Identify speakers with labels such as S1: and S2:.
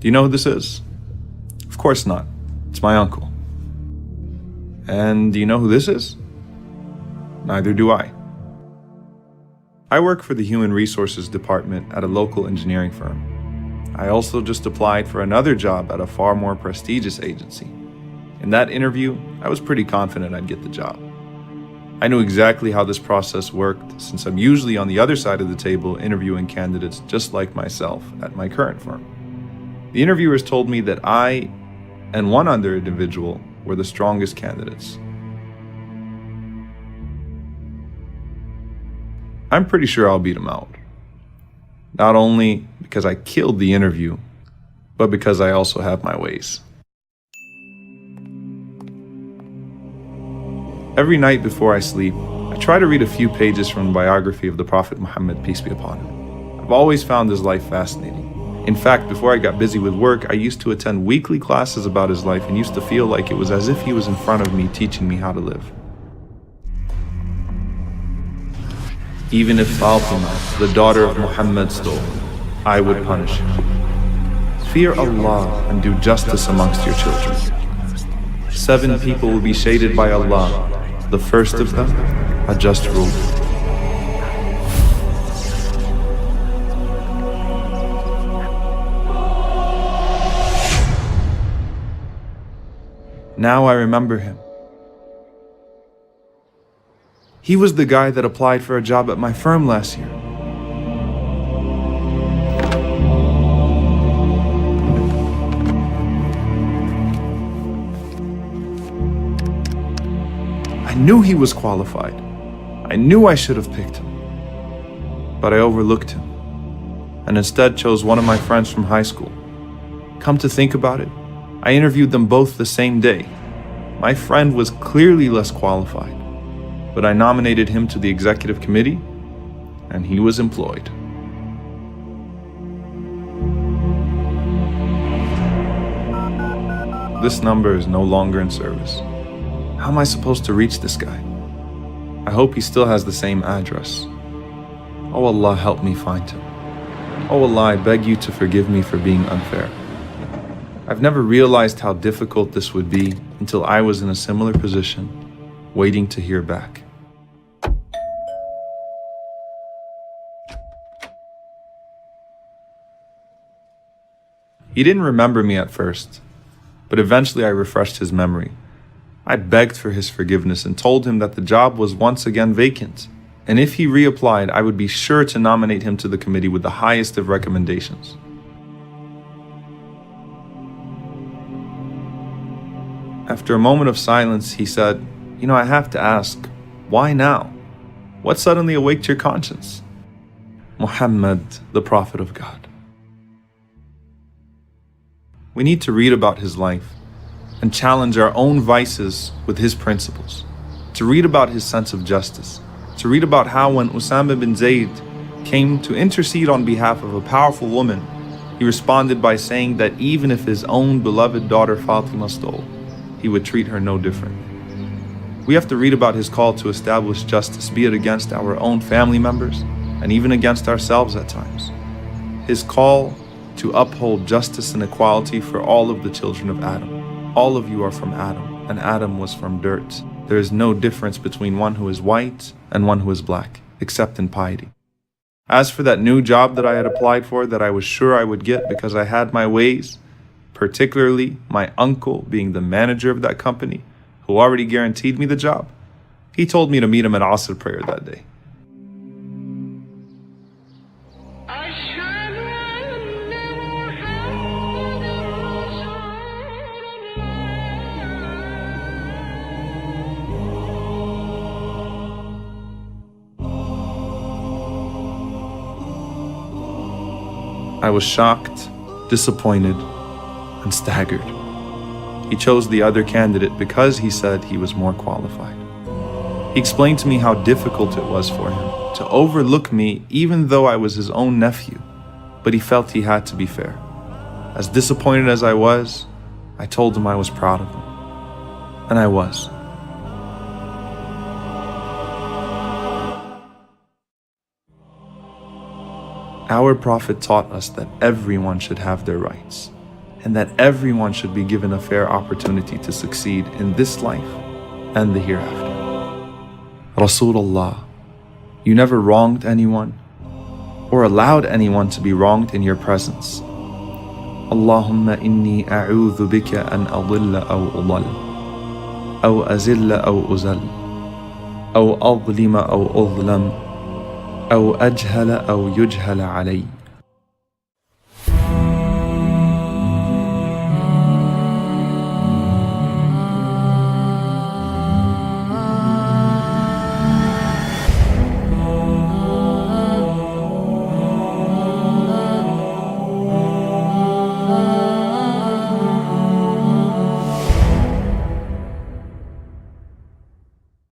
S1: Do you know who this is? Of course not. It's my uncle. And do you know who this is? Neither do I. I work for the Human Resources Department at a local engineering firm. I also just applied for another job at a far more prestigious agency. In that interview, I was pretty confident I'd get the job. I knew exactly how this process worked since I'm usually on the other side of the table interviewing candidates just like myself at my current firm. The interviewers told me that I and one other individual were the strongest candidates. I'm pretty sure I'll beat him out. Not only because I killed the interview, but because I also have my ways. Every night before I sleep, I try to read a few pages from the biography of the Prophet Muhammad, peace be upon him. I've always found his life fascinating. In fact, before I got busy with work, I used to attend weekly classes about his life and used to feel like it was as if he was in front of me teaching me how to live. Even if Fatima, the daughter of Muhammad, stole, I would punish him. Fear Allah and do justice amongst your children. 7 people will be shaded by Allah. The first of them, a just ruler. Now I remember him. He was the guy that applied for a job at my firm last year. I knew he was qualified. I knew I should have picked him. But I overlooked him and instead chose one of my friends from high school. Come to think about it, I interviewed them both the same day. My friend was clearly less qualified, but I nominated him to the executive committee and he was employed. This number is no longer in service. How am I supposed to reach this guy? I hope he still has the same address. Oh Allah, help me find him. Oh Allah, I beg you to forgive me for being unfair. I've never realized how difficult this would be until I was in a similar position, waiting to hear back. He didn't remember me at first, but eventually I refreshed his memory. I begged for his forgiveness and told him that the job was once again vacant, and if he reapplied, I would be sure to nominate him to the committee with the highest of recommendations. After a moment of silence, he said, I have to ask, why now? What suddenly awaked your conscience? Muhammad, the Prophet of God. We need to read about his life and challenge our own vices with his principles, to read about his sense of justice, to read about how when Usama bin Zayd came to intercede on behalf of a powerful woman, he responded by saying that even if his own beloved daughter Fatima stole, he would treat her no different. We have to read about his call to establish justice, be it against our own family members and even against ourselves at times. His call to uphold justice and equality for all of the children of Adam. All of you are from Adam, and Adam was from dirt. There is no difference between one who is white and one who is black, except in piety. As for that new job that I had applied for that I was sure I would get because I had my ways, particularly my uncle being the manager of that company, who already guaranteed me the job, he told me to meet him at Asr prayer that day. I was shocked, disappointed, and staggered. He chose the other candidate because he said he was more qualified. He explained to me how difficult it was for him to overlook me even though I was his own nephew, but he felt he had to be fair. As disappointed as I was, I told him I was proud of him. And I was. Our Prophet taught us that everyone should have their rights, and that everyone should be given a fair opportunity to succeed in this life and the hereafter. Rasulullah, you never wronged anyone or allowed anyone to be wronged in your presence. Allahumma inni a'udhu bika an adilla aw udal, aw azilla aw uzal, aw adlima aw udlam, aw ajhala aw yujhala alay.